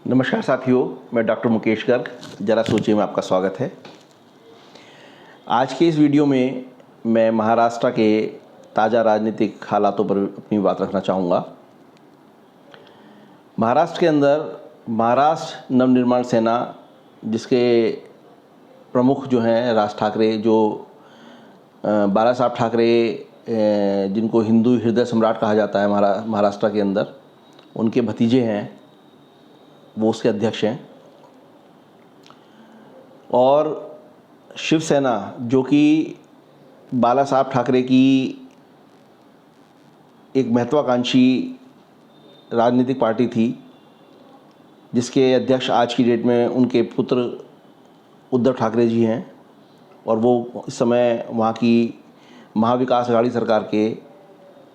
नमस्कार साथियों, मैं डॉक्टर मुकेश गर्ग। जरा सोचिए में आपका स्वागत है। आज के इस वीडियो में मैं महाराष्ट्र के ताज़ा राजनीतिक हालातों पर अपनी बात रखना चाहूँगा। महाराष्ट्र के अंदर महाराष्ट्र नवनिर्माण सेना, जिसके प्रमुख जो हैं राज ठाकरे, जो बाला साहब ठाकरे, जिनको हिंदू हृदय सम्राट कहा जाता है महाराष्ट्र के अंदर, उनके भतीजे हैं, वो उसके अध्यक्ष हैं। और शिवसेना, जो कि बाला साहब ठाकरे की एक महत्वाकांक्षी राजनीतिक पार्टी थी, जिसके अध्यक्ष आज की डेट में उनके पुत्र उद्धव ठाकरे जी हैं, और वो इस समय वहाँ की महाविकास अघाड़ी सरकार के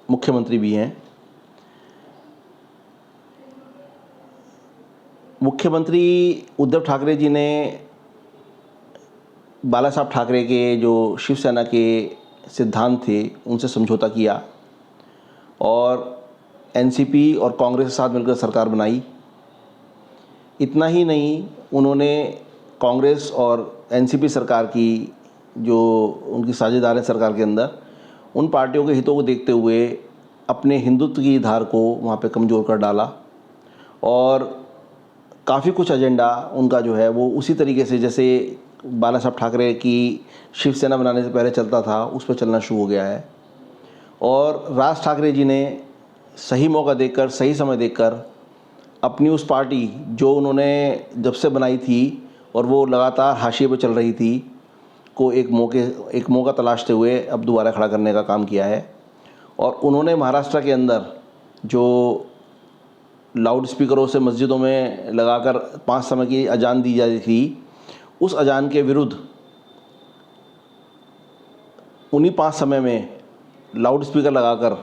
मुख्यमंत्री भी हैं। मुख्यमंत्री उद्धव ठाकरे जी ने बाला साहब ठाकरे के जो शिवसेना के सिद्धांत थे उनसे समझौता किया और एनसीपी और कांग्रेस के साथ मिलकर सरकार बनाई। इतना ही नहीं, उन्होंने कांग्रेस और एनसीपी सरकार की जो उनकी साझेदार हैं सरकार के अंदर, उन पार्टियों के हितों को देखते हुए अपने हिंदुत्व की धार को वहाँ पे कमज़ोर कर डाला। और काफ़ी कुछ एजेंडा उनका जो है वो उसी तरीके से जैसे बाला साहब ठाकरे की शिवसेना बनाने से पहले चलता था, उस पर चलना शुरू हो गया है। और राज ठाकरे जी ने सही मौका देखकर, सही समय देखकर अपनी उस पार्टी जो उन्होंने जब से बनाई थी और वो लगातार हाशिए पर चल रही थी, को एक मौका तलाशते हुए अब दोबारा खड़ा करने का काम किया है। और उन्होंने महाराष्ट्र के अंदर जो लाउड स्पीकरों से मस्जिदों में लगाकर 5 समय की अजान दी जाती थी, उस अजान के विरुद्ध उन्हीं 5 समय में लाउड स्पीकर लगाकर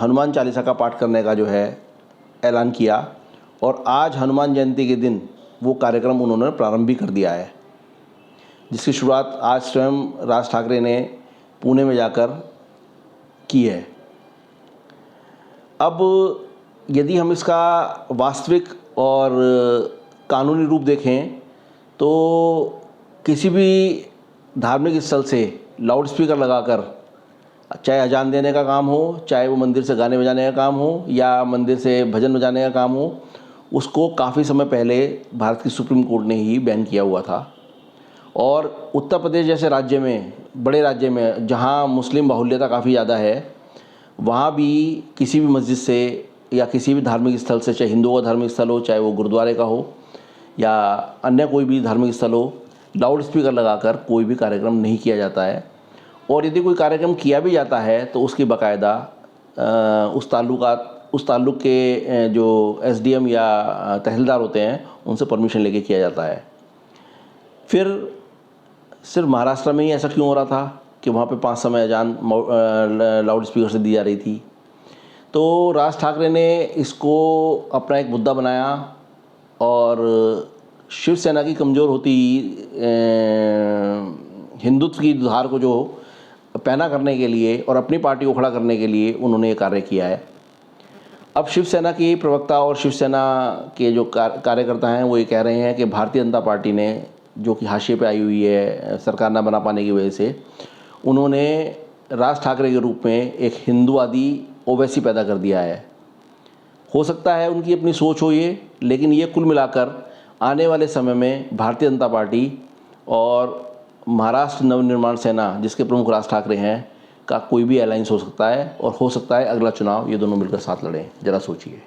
हनुमान चालीसा का पाठ करने का जो है ऐलान किया। और आज हनुमान जयंती के दिन वो कार्यक्रम उन्होंने प्रारंभ भी कर दिया है, जिसकी शुरुआत आज स्वयं राज ठाकरे ने पुणे में जाकर की है। अब यदि हम इसका वास्तविक और कानूनी रूप देखें तो किसी भी धार्मिक स्थल से लाउड स्पीकर लगाकर, चाहे अजान देने का काम हो, चाहे वो मंदिर से गाने बजाने का काम हो या मंदिर से भजन बजाने का काम हो, उसको काफ़ी समय पहले भारत की सुप्रीम कोर्ट ने ही बैन किया हुआ था। और उत्तर प्रदेश जैसे राज्य में, बड़े राज्य में जहाँ मुस्लिम बाहुल्यता काफ़ी ज़्यादा है, वहाँ भी किसी भी मस्जिद से या किसी भी धार्मिक स्थल से, चाहे हिंदुओं का धार्मिक स्थल हो, चाहे वो गुरुद्वारे का हो या अन्य कोई भी धार्मिक स्थल हो, लाउड स्पीकर लगाकर कोई भी कार्यक्रम नहीं किया जाता है। और यदि कोई कार्यक्रम किया भी जाता है तो उसकी बाकायदा उस ताल्लुक के जो एसडीएम या तहसीलदार होते हैं उनसे परमिशन लेके किया जाता है। फिर सिर्फ महाराष्ट्र में ही ऐसा क्यों हो रहा था कि वहाँ पे 5 समय अजान लाउड स्पीकर से दी जा रही थी? तो राज ठाकरे ने इसको अपना एक मुद्दा बनाया और शिवसेना की कमज़ोर होती हिंदुत्व की धार को जो पैना करने के लिए और अपनी पार्टी को खड़ा करने के लिए उन्होंने ये कार्य किया है। अब शिवसेना की प्रवक्ता और शिवसेना के जो कार्यकर्ता हैं वो ये कह रहे हैं कि भारतीय जनता पार्टी ने, जो कि हाशिए पे आई हुई है सरकार ना बना पाने की वजह से, उन्होंने राज ठाकरे के रूप में एक हिंदूवादी ओवैसी पैदा कर दिया है। हो सकता है उनकी अपनी सोच हो ये, लेकिन ये कुल मिलाकर आने वाले समय में भारतीय जनता पार्टी और महाराष्ट्र नवनिर्माण सेना, जिसके प्रमुख राज ठाकरे हैं, का कोई भी अलायंस हो सकता है और हो सकता है अगला चुनाव ये दोनों मिलकर साथ लड़ें। ज़रा सोचिए।